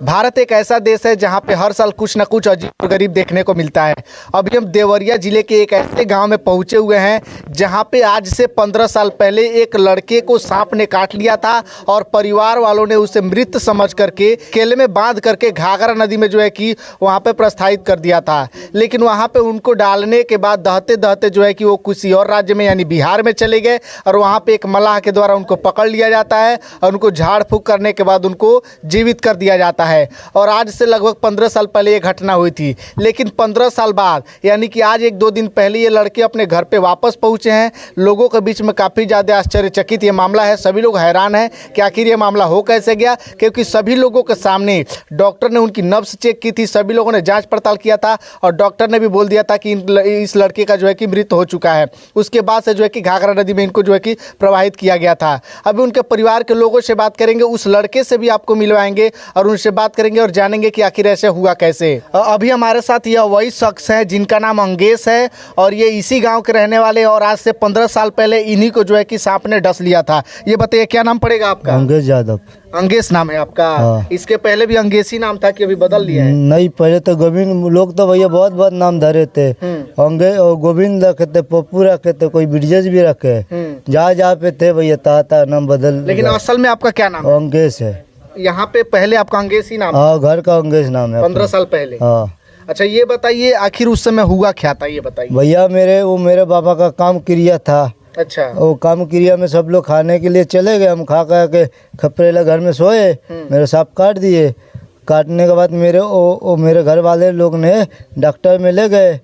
भारत एक ऐसा देश है जहां पे हर साल कुछ न कुछ अजीब गरीब देखने को मिलता है। अभी हम देवरिया जिले के एक ऐसे गांव में पहुंचे हुए हैं जहां पे आज से 15 साल पहले एक लड़के को सांप ने काट लिया था और परिवार वालों ने उसे मृत समझ करके केले में बांध करके घाघरा नदी में जो है कि वहां पे प्रस्थापित कर दिया था। लेकिन वहां पे उनको डालने के बाद दहते दहते जो है कि वो किसी और राज्य में यानी बिहार में चले गए और वहां पे एक मलाह के द्वारा उनको पकड़ लिया जाता है और उनको झाड़ फूंक करने के बाद उनको जीवित कर दिया जाता है। और आज से लगभग 15 साल पहले ये घटना हुई थी। लेकिन 15 साल बाद यानी कि आज एक दो दिन पहले ये लड़के अपने घर पे वापस पहुंचे हैं। लोगों के बीच में काफ़ी ज़्यादा आश्चर्यचकित ये मामला है। सभी लोग हैरान हैं कि आखिर ये मामला हो कैसे गया, क्योंकि सभी लोगों के सामने डॉक्टर ने उनकी नब्ज चेक की थी, सभी लोगों ने जाँच पड़ताल किया था और डॉक्टर ने भी बोल दिया था कि इस लड़के का जो है कि मृत्यु हो चुका है। उसके बाद से जो है कि घाघरा नदी में इनको जो है कि प्रवाहित किया गया था। अभी उनके परिवार के लोगों से बात करेंगे, उस लड़के से भी आपको मिलवाएंगे और उनसे बात करेंगे और जानेंगे कि आखिर ऐसे हुआ कैसे। अभी हमारे साथ यह वही शख्स है जिनका नाम अंगेश है और ये इसी गांव के रहने वाले और आज से 15 साल पहले इन्हीं को जो है कि सांप ने डस लिया था। ये बताइए क्या नाम पड़ेगा आपका? अंगेश यादव। अंगेश नाम है आपका? हाँ। इसके पहले भी अंगेश ही नाम था कि अभी बदल लिया है? नहीं, पहले तो गोविंद, लोग तो भैया बहुत बहुत नाम धरे थे। अंगेश और गोविंद रखे थे, पप्पू रखे थे, कोई ब्रिजेश भी रखे। जहाँ जहाँ पे थे भैया ता नाम बदल। लेकिन असल में आपका क्या नाम है? अंगेश है। यहाँ पे पहले आपका अंगेश ही नाम? हाँ, घर का अंगेश नाम है। 15 साल पहले? हाँ। अच्छा, ये बताइए आखिर उस समय हुआ क्या था, ये बताइए भैया। मेरे पापा का काम क्रिया था। अच्छा। वो काम क्रिया में सब लोग खाने के लिए चले गए। हम खा के खपरेला घर में सोए, मेरे सांप काट दिए। काटने के बाद मेरे घर वाले लोग ने डॉक्टर में ले गए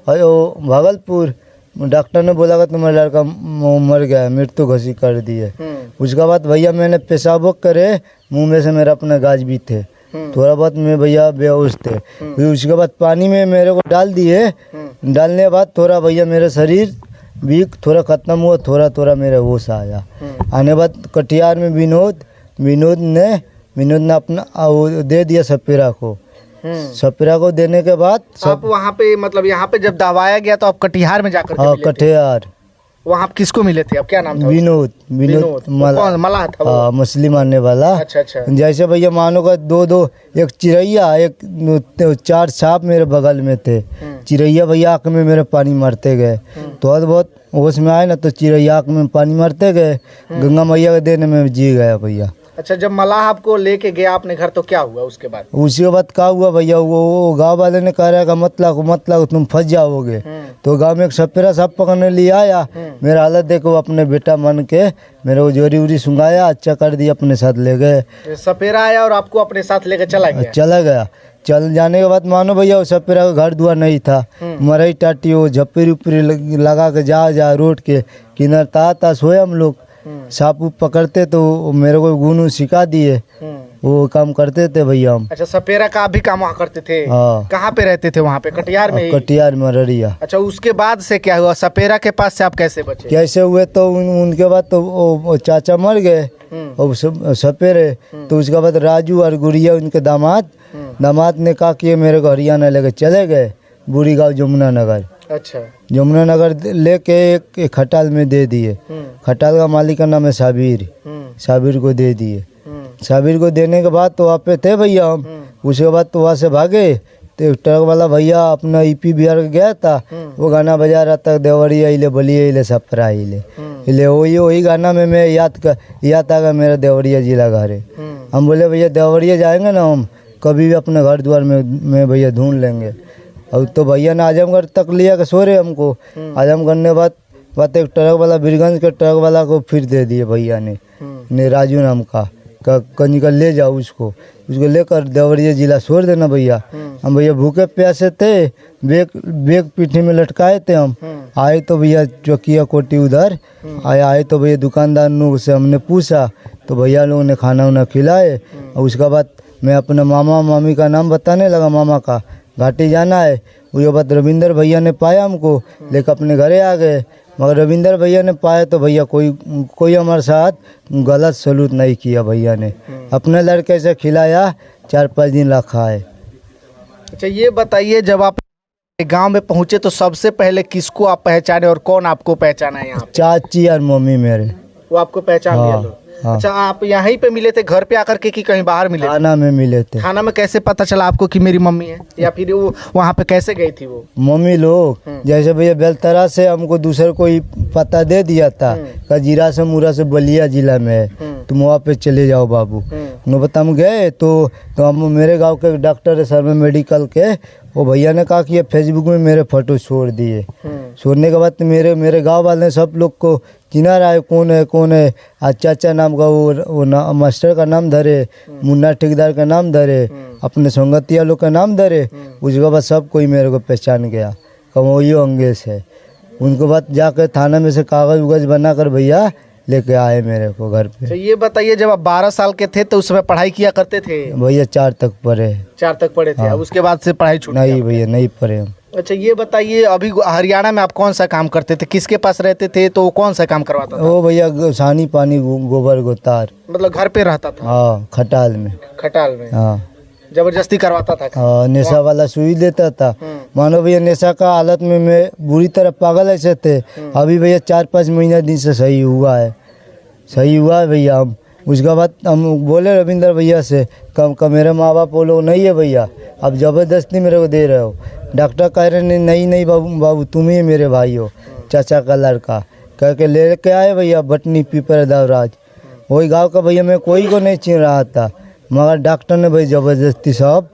और भागलपुर। डॉक्टर ने बोला कि तुम्हारा लड़का मर गया, मृत्यु घोषित कर दी है। उसके बाद भैया मैंने पेशाब करे, मुंह में से मेरा अपने गाज भी थे, थोड़ा बहुत में भैया बेहोश थे। फिर उसके बाद पानी में मेरे को डाल दिए। डालने के बाद थोड़ा भैया मेरा शरीर भी थोड़ा खत्म हुआ, थोड़ा थोड़ा मेरा होश आया। आने बाद कटिहार में विनोद ने अपना दे दिया सपेरा को। सपेरा को देने के बाद आप वहाँ पे मतलब यहाँ पे जब दवाया गया तो आप कटिहार में जाकर? हाँ, कटिहार। वहाँ आप किसको मिले थे? आप क्या नाम था? विनोद मलाह था वो? मछली मारने वाला। अच्छा अच्छा। जैसे भैया मानो का दो एक चिड़ैया, एक 4 सांप मेरे बगल में थे। चिड़ैया भैया आँख में मेरे पानी मारते गए, थोड़ा बहुत होश में आए ना तो चिड़ैया आँख में पानी मारते गए। गंगा मैया के देने में जी गया भैया। अच्छा, जब मलाह आपको लेके गया अपने घर तो क्या हुआ उसके बाद? उसके बाद क्या हुआ भैया, वो गांव वाले ने कह रहा है मतलब तुम फंस जाओगे। तो गांव में एक सपेरा सांप पकड़ने लिए आया। मेरा हालत देखो, अपने बेटा मन के मेरे को जोरी उरी सुंगाया, अच्छा कर दिया, अपने साथ ले गए। सपेरा आया और आपको अपने साथ लेकर चला गया? चल जाने के बाद मानो भैया वो सपेरा का घर दुआर नहीं था। मरई टाटी वो झप्पी उपरी लगा के जा रोड के किनारे ता सोए हम लोग। सांप पकड़ते तो मेरे को गुनू सिखा दिए, वो काम करते थे भैया हम। अच्छा, सपेरा का भी काम वहाँ करते थे? हाँ। कहाँ पे रहते थे? वहाँ पे कटिहार में? कटिहार में, रड़िया। अच्छा, उसके बाद से क्या हुआ? सपेरा के पास से आप कैसे बचे? कैसे हुए तो उनके बाद तो वो चाचा मर गए और सपेरे। तो उसके बाद राजू और गुड़िया उनके दामाद ने कहा कि मेरे को हरियाणा लेके चले गए, बुरी गाँव जमुना नगर। अच्छा। जमुना नगर लेके एक खटाल में दे दिए। खटाल का मालिक का नाम है साबिर को दे दिए। साबिर को देने के बाद तो वहाँ पे थे भैया हम। उसके बाद तो वहाँ से भागे तो ट्रक वाला भैया अपना यूपी बिहार गया था, वो गाना बजा रहा था, देवरिया इले बलिए इले सफरा इले वही गाना में मैं याद आ गया मेरा देवरिया जिला घर है। हम बोले भैया देवरिया जाएंगे ना हम, कभी भी अपने घर द्वार में भैया ढूंढ लेंगे। और तो भैया ने आजमगढ़ तक लिया के सो रहे हमको। आजमगढ़ ने बात एक ट्रक वाला, बीरगंज के ट्रक वाला को फिर दे दिए भैया ने राजू नाम का कहीं का ले जाओ उसको लेकर देवरिया जिला छोड़ देना भैया। हम भैया भूखे प्यासे थे, बेग पीठी में लटकाए थे हम। आए तो भैया चौकिया कोटी उधर आए तो भैया दुकानदार से हमने पूछा तो भैया लोगों ने खाना उना खिलाए। और उसके बाद मैं अपने मामा मामी का नाम बताने लगा, मामा का घाटी जाना है। उसके बाद रविंदर भैया ने पाया हमको, लेकर अपने घरे आ गए। मगर रविंदर भैया ने पाया तो भैया कोई हमारे साथ गलत सलूक नहीं किया। भैया ने अपने लड़के से खिलाया, 4-5 दिन रखा है। अच्छा, ये बताइए जब आप गांव में पहुंचे तो सबसे पहले किसको आप पहचाने और कौन आपको पहचाना है यहाँ? चाची और मम्मी मेरे। वो आपको पहचान लिया लोग? हाँ। अच्छा, आप यहीं पे मिले थे घर पे आकर के कि कहीं बाहर मिले थे? थाना में मिले थे। थाना में कैसे पता चला आपको कि मेरी मम्मी है, या फिर वो वहाँ पे कैसे गई थी वो? मम्मी लोग जैसे भैया बेलतरा से हमको दूसरे कोई पता दे दिया था, कजीरा से मुरा से बलिया जिला में है, तुम वहाँ पे चले जाओ बाबू। उन्होंने बता हम गए तो हम मेरे गांव के डॉक्टर है सर में मेडिकल के, वो भैया ने कहा कि ये फेसबुक में मेरे फोटो छोड़ दिए। छोड़ने के बाद मेरे गांव वाले सब लोग को चिन्हा रहा है कौन है। चाचा नाम का वो मास्टर का नाम धरे, मुन्ना ठेकेदार का नाम धरे, अपने संगतिया लोग का नाम धरे। उसके बाद सब कोई मेरे को पहचान गया, कमोइयो अंगेश है। उनके बाद जाकर थाना में से कागज उगज बना कर भैया लेके आए मेरे को घर पे। तो ये बताइए, जब आप 12 साल के थे तो उस समय पढ़ाई किया करते थे? भैया 4 तक पढ़े। 4 तक पढ़े थे। हाँ। उसके बाद से पढ़ाई छूट नहीं गया? भैया नहीं पढ़े हम। अच्छा, ये बताइए, अभी हरियाणा में आप कौन सा काम करते थे, किसके पास रहते थे, तो वो कौन सा काम करवाता था? वो भैया सानी पानी गोबर गोतार। मतलब घर पे रहता था? हाँ, खटाल में। खटाल में? हाँ। जबरदस्ती करवाता था? हाँ, नशा वाला सुई देता था। मानो भैया नशा का हालत में मैं बुरी तरह पागल ऐसे थे। अभी भैया 4-5 महीना दिन से सही हुआ है भैया। हम उसके बाद हम बोले रविंदर भैया से कम मेरे माँ बाप वो लोग नहीं है भैया, अब ज़बरदस्ती मेरे को दे रहे हो। डॉक्टर कह रहे नहीं बाबू तुम ही मेरे भाई हो, चाचा का लड़का कह के ले के आए भैया बटनी पीपर दावराज। वही गांव का भैया, मैं कोई को नहीं चिन रहा था, मगर डॉक्टर ने भाई ज़बरदस्ती सब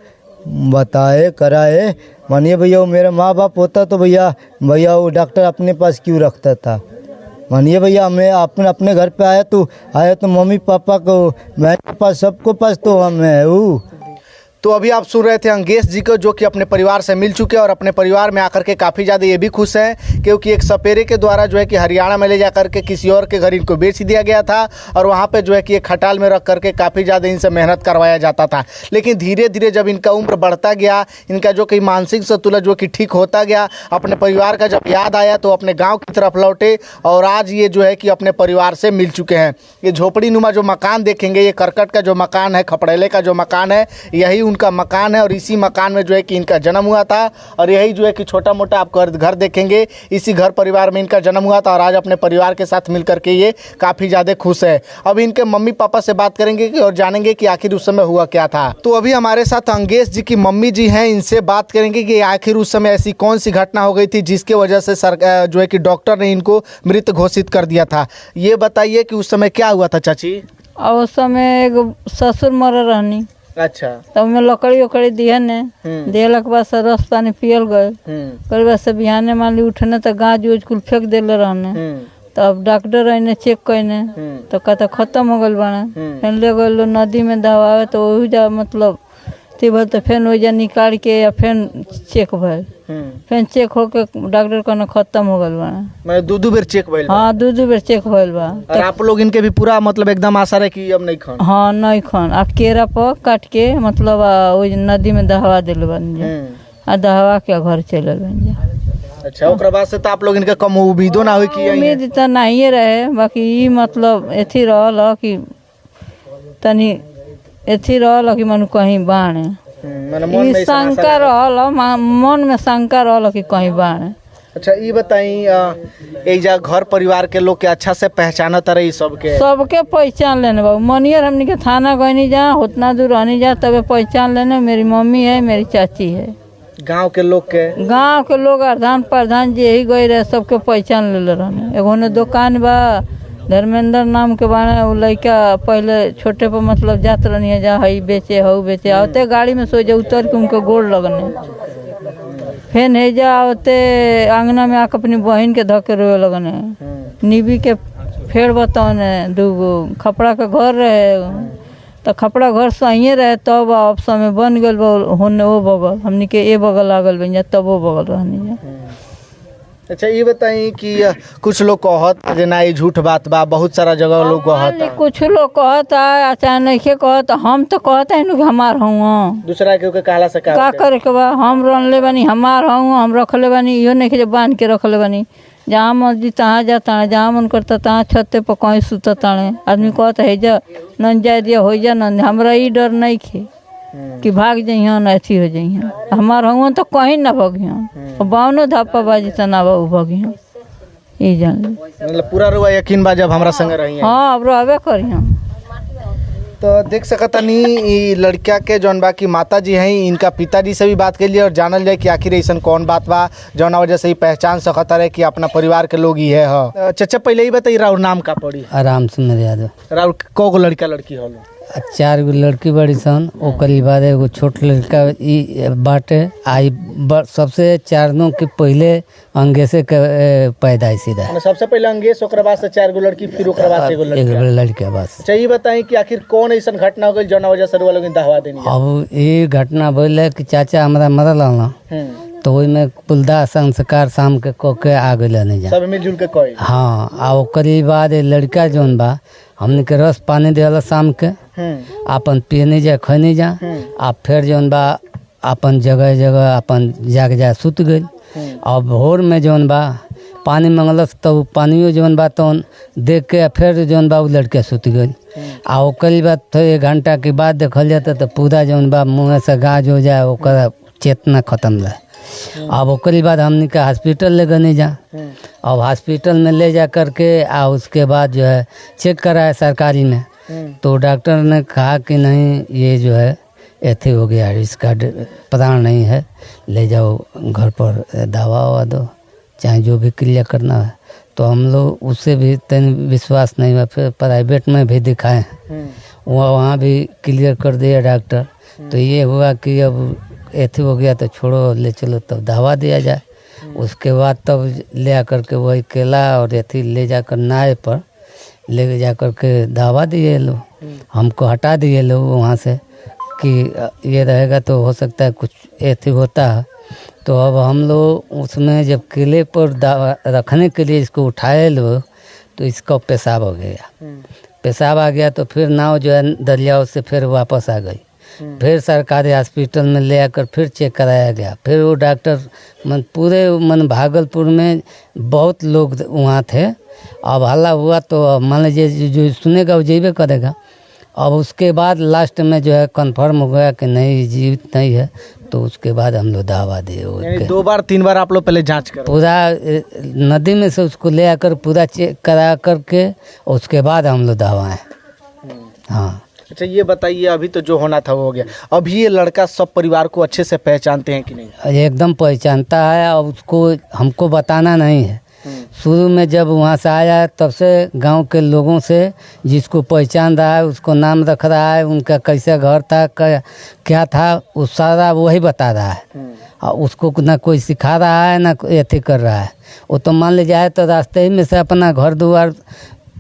बताए कराए। मानिए भैया वो मेरा माँ बाप होता तो भैया वो डॉक्टर अपने पास क्यों रखता था। मानिए भैया मैं अपने घर पे आया तो मम्मी पापा को मेरे पास सबको पास तो मैं हूँ। तो अभी आप सुन रहे थे अंगेश जी को, जो कि अपने परिवार से मिल चुके हैं और अपने परिवार में आकर के काफ़ी ज़्यादा ये भी खुश हैं, क्योंकि एक सपेरे के द्वारा जो है कि हरियाणा में ले जा करके किसी और के घर इनको बेच दिया गया था और वहाँ पे जो है कि एक खटाल में रख करके काफ़ी ज़्यादा इनसे मेहनत करवाया जाता था। लेकिन धीरे धीरे जब इनका उम्र बढ़ता गया, इनका जो कि मानसिक संतुलन जो कि ठीक होता गया, अपने परिवार का जब याद आया तो अपने गाँव की तरफ लौटे और आज ये जो है कि अपने परिवार से मिल चुके हैं। ये झोपड़ी नुमा जो मकान देखेंगे, ये करकट का जो मकान है, खपड़ेले का जो मकान है, यही उनका मकान है और इसी मकान में जो है कि इनका जन्म हुआ था और यही जो है कि छोटा मोटा आप घर देखेंगे, इसी घर परिवार में इनका जन्म हुआ था और आज अपने परिवार के साथ मिलकर के ये काफ़ी ज़्यादा खुश है। अब इनके मम्मी पापा से बात करेंगे और जानेंगे कि आखिर उस समय हुआ क्या था। तो अभी हमारे साथ अंगेश जी की मम्मी जी हैं, इनसे बात करेंगे कि आखिर उस समय ऐसी कौन सी घटना हो गई थी जिसके वजह से सरकार जो है कि डॉक्टर ने इनको मृत घोषित कर दिया था। ये बताइए कि उस समय क्या हुआ था चाची? और उस समय एक ससुर मर रहनी। अच्छा। तब में लकड़ी उकड़ी दिए ने दिला के बाद से रस पानी पियल गए। फिर बस से बिहाने मान ली उठने तो गाज उज कुल फेंक दिले रहने। तब डॉक्टर आने चेक करने तो कहता खत्म हो गल बना। फिर ले गए नदी में दवावे तो वही जा मतलब तिबल तो फिर वही निकाल के या फिर चेक भल। फिर चेक होके डॉक्टर कहना खत्म हो गल बना। मैं दो बेर चेक भइल? हाँ, 2 बेर चेक भइल बा। और आप लोग इनके भी पूरा मतलब एकदम आशा रहे कि अब नहीं खान? हाँ, नहीं खान। आ केरा पर काट के मतलब वही नदी में दहवा दिल बन जा, दहवा के घर चल बन जा। अच्छा, ओकरा बाद से तो आप लोग इनका कम उम्मीदो ना हुई कि उम्मीद तो नहीं रहे, बाकी ये मतलब एथी रहल कि तनी एथी रहल कि मन कहीं बाणे शंका रहल, मन में शंका रहल कि कहीं बाणे। अच्छा, ये बताई एजा घर परिवार के लोग के अच्छा से पहचानत रही? सबके पहचान लेने बाबू। मनियर हमने के थाना गई जा, उतना दूर रहनी जा, तबे पहचान लेने मेरी मम्मी है, मेरी चाची है। गांव के लोग अर्धान प्रधान जी यही गए रहे, सबके पहचान ले रहने। एगो ने दुकान बा धर्मेंद्र नाम के बाने, वो लड़का पहले छोटे पर मतलब जात रहनी है, जा हई बेचे हऊ बेचे, आते गाड़ी में सो जा उतर के उनके गोड़ लगने। फिर है जा आते आंगना में आके अपनी बहन के धके रोए लगने। निबी के फेर बताओने 2 खपड़ा के घर रहे तो खपड़ा घर सही रहे, तब अब समय बन गल होने वो बगल, हमनी के ए बगल लागल बन जा, तब वो बगल रहनी जा। अच्छा, ये बताई कि कुछ लोग कहत जे ना ये झूठ बात बा, बहुत सारा जगह लोग कहता, कुछ लोग कहता अचानक कहता, हम तो कहता है कि हमार हूँ, दूसरा के कहला से का करे के बा, हम रन ले बनी हमार हूँ, हम रखले बनी, इहो नहीं कि बांध के रखले बनी। जहाँ मर्जी तहाँ जाता है, जहाँ मन करता तहाँ छत्ते पर कहीं सुतता है। आदमी कहता है जा न जाए दिया हो जा न, हमरा ई डर नहीं खे कि भाग जइहन अथी हो जइहन, हमार हुआ तो कहीं ना भगिहन, बावनो धापा बाजी तो ना बाबू भगिहन। ई जान मतलब पूरा रुआ यकीन बा जब हमरा संग रही? हाँ, अब रहबे करिहन। तो देख सकतानी ई लड़का के जौन बा की माता जी हैं, इनका पिताजी से भी बात के लिए और जानल जाए कि आखिर ऐसा कौन बात बा जौना वजह से ही पहचान सकता रहे कि अपना परिवार के लोग ही है। चाचा पहले ही बताइए राउर नाम का पड़ी? आराम से मेरे यादव। राउर को लड़का लड़की हो? 4 गो लड़की बड़ी सन, ओकरी बाद एगो छोट लड़का ई बाटे। आई सबसे 4 के पहले अंगेसे के पैदाइशी रहे। सबसे पहले अंगेश, ओकरा बाद से 4 गो लड़की, फिर ओकरा बाद से एगो लड़का बस। अच्छा ये बताएं कि आखिर कौन ऐसा घटना हो गई जौना वजह से रुआ लोग दहवा देनी? अब ये घटना भइल कि चाचा हमारा मरल ना, तो ओहिमे पुलदा संस्कार शाम के क के आ गए जा सब मिलजुल के कोई। हाँ, आ ओकरी बाद लड़का जौन बा हमने के रस पानी दिला शाम के, अपन पियने जा खैने जा, आ फिर जौन बा अपन जगह जगह अपन जाग जा सुत गई। और भोर में जौन बा पानी मंगलस, तो पानियो जौन बा तौन देख के फिर जौन बा लड़के सुत गई। आ ओकरी बाद तो 1 घंटा के बाद देखल जाता तो पूरा जौन बा मुँह से गाज हो जाए, ओकर चेतना खत्म रहे। अब ओकरी बाद हमने का हॉस्पिटल ले गए जा। अब हॉस्पिटल में ले जा करके आ उसके बाद जो है चेक कराया सरकारी में, तो डॉक्टर ने कहा कि नहीं ये जो है ऐसे हो गया, इसका प्राण नहीं है, ले जाओ घर पर दवा ववा दो, चाहे जो भी क्रिया करना है। तो हम लोग उससे भी तन विश्वास नहीं हुआ, फिर प्राइवेट में भी दिखाए, वहाँ भी क्लियर कर दिया डॉक्टर। तो ये हुआ कि अब ऐसे हो गया तो छोड़ो, ले चलो तब दवा दिया जाए। उसके बाद तब ले आकर के वही केला और ऐसे ले जाकर नाव पर ले जा कर के दवा दिए लो, हमको हटा दिए लो वहाँ से कि ये रहेगा तो हो सकता है कुछ ऐसे होता है। तो अब हम लोग उसमें जब किले पर दवा रखने के लिए इसको उठाए लो, तो इसका पेशाब हो गया। पेशाब आ गया तो फिर नाव जो है दरियाओं से फिर वापस आ गई। फिर सरकारी हॉस्पिटल में ले आकर फिर चेक कराया गया। फिर वो डॉक्टर पूरे भागलपुर में बहुत लोग वहाँ थे। अब हल्ला हुआ तो मान लीजिए जो सुनेगा वो जेबे करेगा। अब उसके बाद लास्ट में जो है कंफर्म हो गया कि नहीं जीवित नहीं है, तो उसके बाद हम लोग दवा दिए। 2 बार 3 बार आप लोग पहले जांच कर पूरा नदी में से उसको ले आकर पूरा चेक करा करके उसके बाद हम लोग दवाएँ। हाँ। अच्छा ये बताइए, अभी तो जो होना था वो हो गया, अभी ये लड़का सब परिवार को अच्छे से पहचानते हैं कि नहीं? एकदम पहचानता है। और उसको हमको बताना नहीं है। शुरू में जब वहाँ से आया तब से गांव के लोगों से जिसको पहचान रहा है, उसको नाम रख रहा है, उनका कैसा घर था, क्या था, वो सारा वही बता रहा है। और उसको ना कोई सिखा रहा है ना ऐसे कर रहा है। वो तो मान लीजिए आए तो रास्ते ही में से अपना घर द्वार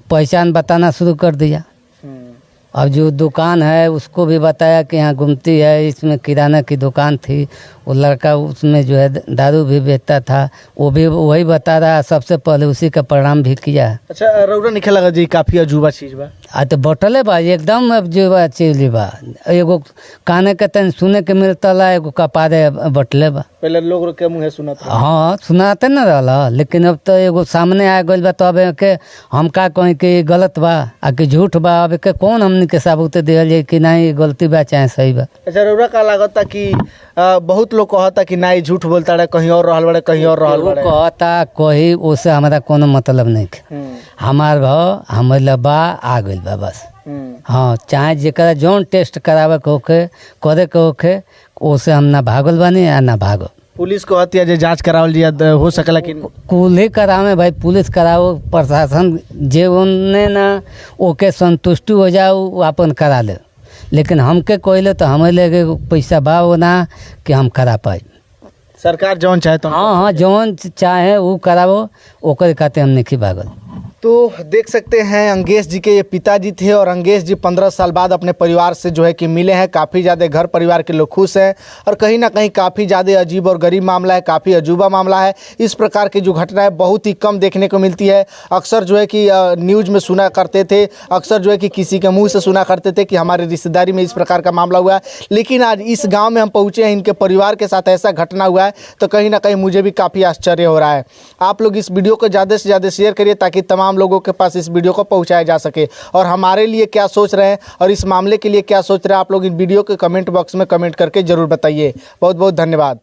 पहचान बताना शुरू कर दिया। अब जो दुकान है उसको भी बताया कि यहाँ घूमती है, इसमें किराना की दुकान थी, वो लड़का उसमें जो है दारू भी बेचता था, वो भी वही बता रहा। सबसे पहले उसी का प्रणाम भी किया। अच्छा रौरा निकल लगा जी काफी अजूबा चीज बा? तो बटले बा एकदम अजूबा चीज बा। एगो काने के तन सुने के मिलता ला, एगो कपारे बटले बा। पहले लोग के मुँह सुना था। हाँ सुनाते न रहा, लेकिन अब तो एगो सामने आ गई बा, तो अब के हम का कहीं कि गलत बा आ कि झूठ बा, अब के कौन हमने के साबूत दिया जाए कि नहीं गलती बा चाहे सही बा। अच्छा रौरा का लागता कि बहुत लोग कहता कि नहीं झूठ बोलता रहे, कहीं और रहल बड़े, कहीं और रहल बड़े। कहता कोई उससे हमारा कोनो मतलब नहीं। हमार भाव हमारे बा आ गई बा बस। हाँ, चाहे जरा जौन टेस्ट करावे के होके करे के होके, उससे हम ना भागल बानी या ना भागो। पुलिस को हत्या जे जांच करावल जिया हो सकला कि कुल ही करावे भाई, पुलिस कराओ, प्रशासन जे उनने ना ओके संतुष्टि हो जाओ वो अपन करा ले। लेकिन हमके कोयले तो हमें लगे पैसा भाव ना कि हम करा पाए। सरकार जौन चाहे तो हाँ जौन चाहे वो करावो, ओकर खाते हम नहीं भागल। तो देख सकते हैं अंगेश जी के ये पिताजी थे और अंगेश जी 15 साल बाद अपने परिवार से जो है कि मिले हैं। काफ़ी ज़्यादा घर परिवार के लोग खुश हैं और कहीं ना कहीं काफ़ी ज़्यादा अजीब और गरीब मामला है, काफ़ी अजूबा मामला है। इस प्रकार की जो घटना है बहुत ही कम देखने को मिलती है। अक्सर जो है कि न्यूज़ में सुना करते थे, अक्सर जो है कि किसी के मुँह से सुना करते थे कि हमारे रिश्तेदारी में इस प्रकार का मामला हुआ है। लेकिन आज इस गाँव में हम पहुँचे हैं, इनके परिवार के साथ ऐसा घटना हुआ है, तो कहीं ना कहीं मुझे भी काफ़ी आश्चर्य हो रहा है। आप लोग इस वीडियो को ज़्यादा से ज़्यादा शेयर करिए ताकि तमाम लोगों के पास इस वीडियो को पहुंचाया जा सके। और हमारे लिए क्या सोच रहे हैं और इस मामले के लिए क्या सोच रहे हैं, आप लोग इन वीडियो के कमेंट बॉक्स में कमेंट करके जरूर बताइए। बहुत बहुत धन्यवाद।